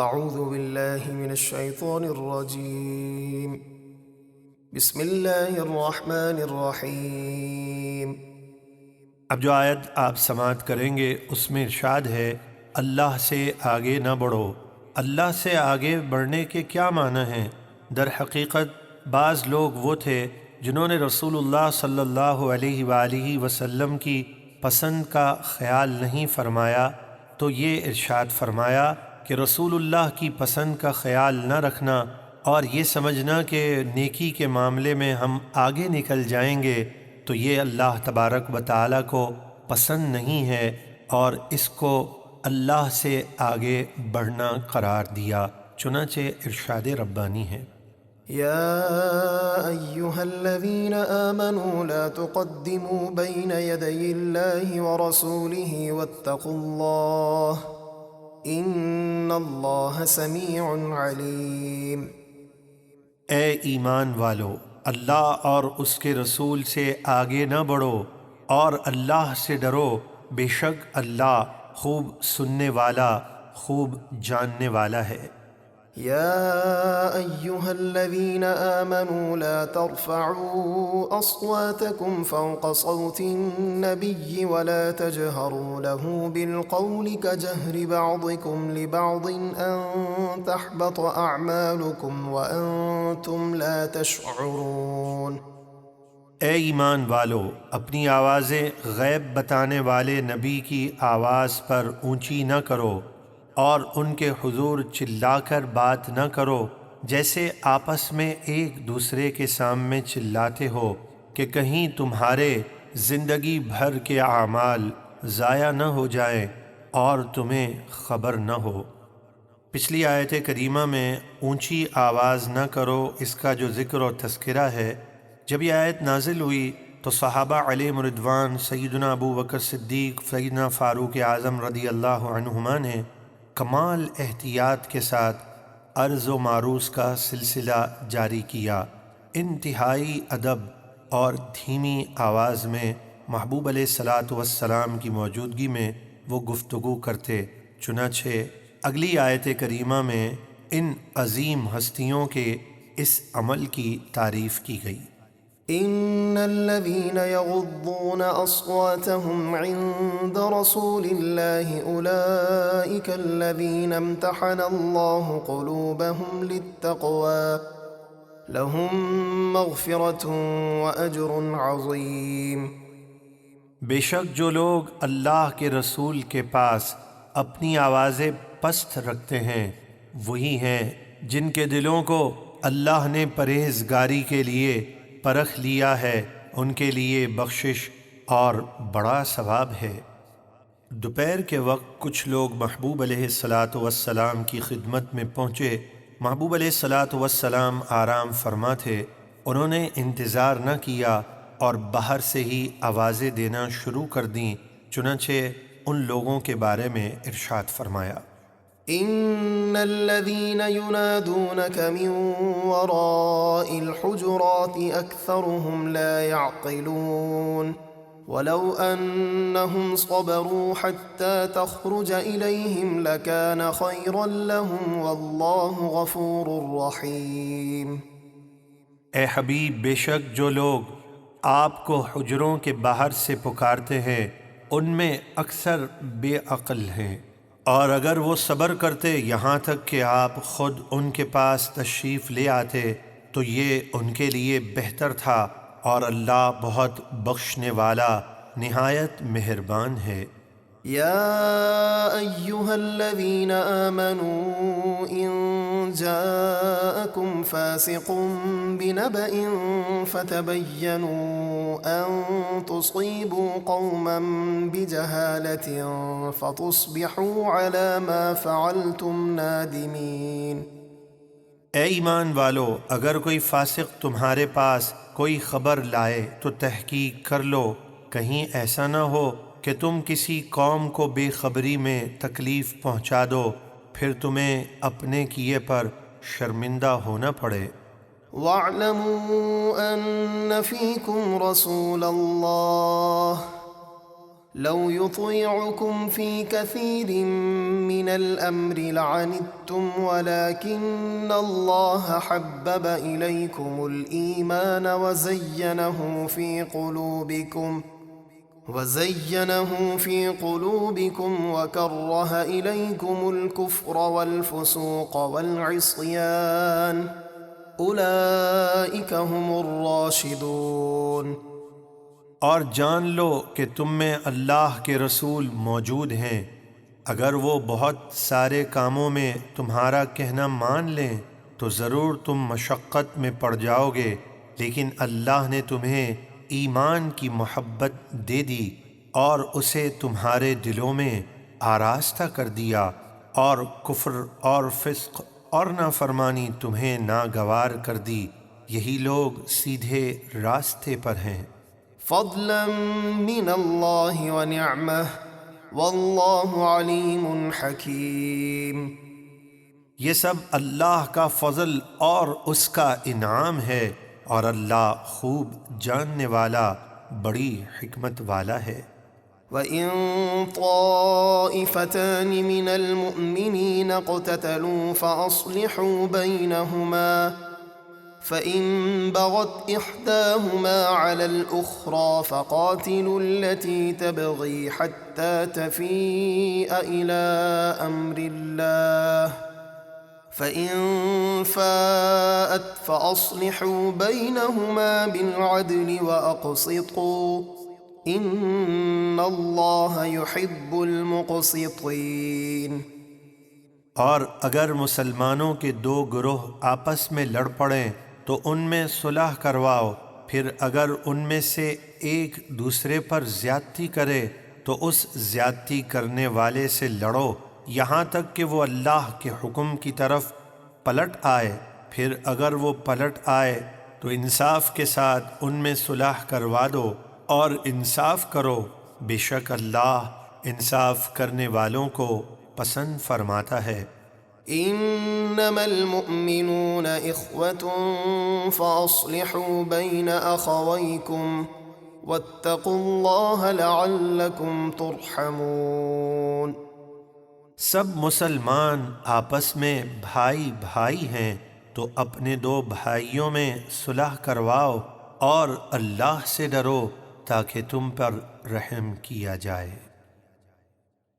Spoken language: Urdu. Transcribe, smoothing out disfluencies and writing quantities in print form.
اعوذ باللہ من الشیطان الرجیم بسم اللہ الرحمن الرحیم۔ اب جو آیت آپ سماعت کریں گے اس میں ارشاد ہے، اللہ سے آگے نہ بڑھو۔ اللہ سے آگے بڑھنے کے کیا معنی ہیں؟ در حقیقت بعض لوگ وہ تھے جنہوں نے رسول اللہ صلی اللہ علیہ وآلہ وسلم کی پسند کا خیال نہیں فرمایا، تو یہ ارشاد فرمایا کہ رسول اللہ کی پسند کا خیال نہ رکھنا اور یہ سمجھنا کہ نیکی کے معاملے میں ہم آگے نکل جائیں گے تو یہ اللہ تبارک و تعالیٰ کو پسند نہیں ہے، اور اس کو اللہ سے آگے بڑھنا قرار دیا۔ چنانچہ ارشاد ربانی ہے، یا ایہا الذین آمنوا لا تقدموا بین یدی اللہ ورسولہ واتقوا اللہ ان اللہ سمیع علیم۔ اے ایمان والو، اللہ اور اس کے رسول سے آگے نہ بڑھو اور اللہ سے ڈرو، بے شک اللہ خوب سننے والا، خوب جاننے والا ہے۔ يا أيها الذين آمنوا لا ترفعوا أصواتكم فوق صوت النبي ولا تجهروا له بالقول كجهر بعضكم لبعض أن تحبط أعمالكم وأنتم لا تشعرون۔ اے ایمان والو، اپنی آوازیں غیب بتانے والے نبی کی آواز پر اونچی نہ کرو اور ان کے حضور چلا کر بات نہ کرو جیسے آپس میں ایک دوسرے کے سامنے چلاتے ہو کہ کہیں تمہارے زندگی بھر کے اعمال ضائع نہ ہو جائیں اور تمہیں خبر نہ ہو۔ پچھلی آیت کریمہ میں اونچی آواز نہ کرو اس کا جو ذکر و تذکرہ ہے، جب یہ آیت نازل ہوئی تو صحابہ علیہم رضوان، سیدنا ابو بکر صدیق، سیدنا فاروق اعظم رضی اللہ عنہما نے کمال احتیاط کے ساتھ عرض و معروض کا سلسلہ جاری کیا۔ انتہائی ادب اور دھیمی آواز میں محبوب علیہ الصلاۃ والسلام کی موجودگی میں وہ گفتگو کرتے۔ چنانچہ اگلی آیت کریمہ میں ان عظیم ہستیوں کے اس عمل کی تعریف کی گئی۔ ان الذين يغضون اصواتهم عند رسول الله اولئك الذين امتحن الله قلوبهم للتقوى لهم مغفرة واجر عظيم۔ بے شک جو لوگ اللہ کے رسول کے پاس اپنی آوازیں پست رکھتے ہیں وہی ہیں جن کے دلوں کو اللہ نے پرہیزگاری کے لیے پرکھ لیا ہے، ان کے لیے بخشش اور بڑا ثواب ہے۔ دوپہر کے وقت کچھ لوگ محبوب علیہ الصلاۃ والسلام کی خدمت میں پہنچے۔ محبوب علیہ الصلاۃ والسلام آرام فرما تھے۔ انہوں نے انتظار نہ کیا اور باہر سے ہی آوازیں دینا شروع کر دیں۔ چنانچہ ان لوگوں کے بارے میں ارشاد فرمایا، ان الذين ينادونك من وراء الحجرات اكثرهم لا يعقلون ولو انهم صبروا حتى تخرج اليهم لكان خيرا لهم والله غفور رحيم۔ اے حبیب، بے شک جو لوگ آپ کو حجروں کے باہر سے پکارتے ہیں ان میں اکثر بے عقل ہیں، اور اگر وہ صبر کرتے یہاں تک کہ آپ خود ان کے پاس تشریف لے آتے تو یہ ان کے لیے بہتر تھا، اور اللہ بہت بخشنے والا نہایت مہربان ہے۔ يا أيها الذين آمنوا إن جاءكم فاسق بنبأ فتبينوا أن تصيبوا قوما بجهالة فتصبحوا على ما فعلتم نادمين۔ اے ایمان والو، اگر کوئی فاسق تمہارے پاس کوئی خبر لائے تو تحقیق کر لو، کہیں ایسا نہ ہو کہ تم کسی قوم کو بے خبری میں تکلیف پہنچا دو، پھر تمہیں اپنے کیے پر شرمندہ ہونا پڑے۔ وَاعْلَمُوا أَنَّ فِيكُمْ رَسُولَ اللَّهِ لو يطيعكم في كثير من من الأمر لعنتم ولكن الله حبب إليكم الإيمان وزينه في قلوبكم وكره إليكم الكفر والفسوق والعصيان أولئك هم الراشدون۔ اور جان لو کہ تم میں اللہ کے رسول موجود ہیں، اگر وہ بہت سارے کاموں میں تمہارا کہنا مان لیں تو ضرور تم مشقت میں پڑ جاؤ گے، لیکن اللہ نے تمہیں ایمان کی محبت دے دی اور اسے تمہارے دلوں میں آراستہ کر دیا، اور کفر اور فسق اور نافرمانی تمہیں ناگوار کر دی، یہی لوگ سیدھے راستے پر ہیں۔ فضلا من اللہ ونعمہ واللہ علیم حکیم۔ یہ سب اللہ کا فضل اور اس کا انعام ہے، اور اللہ خوب جاننے والا، بڑی حکمت والا ہے۔ وَإِن طَائِفَتَانِ مِنَ الْمُؤْمِنِينَ اقْتَتَلُوا فَأَصْلِحُوا بَيْنَهُمَا فَإِن بَغَتْ إِحْدَاهُمَا عَلَى الْأُخْرَى فَقَاتِلُوا الَّتِي تَبْغِي حَتَّى تَفِيءَ إِلَى أَمْرِ اللَّهِ فَإِن فَاءَتْ فَأَصْلِحُوا بَيْنَهُمَا بِالْعَدْلِ وَأَقْسِطُوا إِنَّ اللَّهَ يُحِبُّ الْمُقْسِطِينَ۔ اور اگر مسلمانوں کے دو گروہ آپس میں لڑ پڑیں تو ان میں صلح کرواؤ، پھر اگر ان میں سے ایک دوسرے پر زیادتی کرے تو اس زیادتی کرنے والے سے لڑو یہاں تک کہ وہ اللہ کے حکم کی طرف پلٹ آئے، پھر اگر وہ پلٹ آئے تو انصاف کے ساتھ ان میں صلح کروا دو اور انصاف کرو، بے شک اللہ انصاف کرنے والوں کو پسند فرماتا ہے۔ انما المؤمنون اخوة فاصلحوا بين اخويكم واتقوا الله لعلكم ترحمون۔ سب مسلمان آپس میں بھائی بھائی ہیں تو اپنے دو بھائیوں میں صلح کرواؤ اور اللہ سے ڈرو تاکہ تم پر رحم کیا جائے۔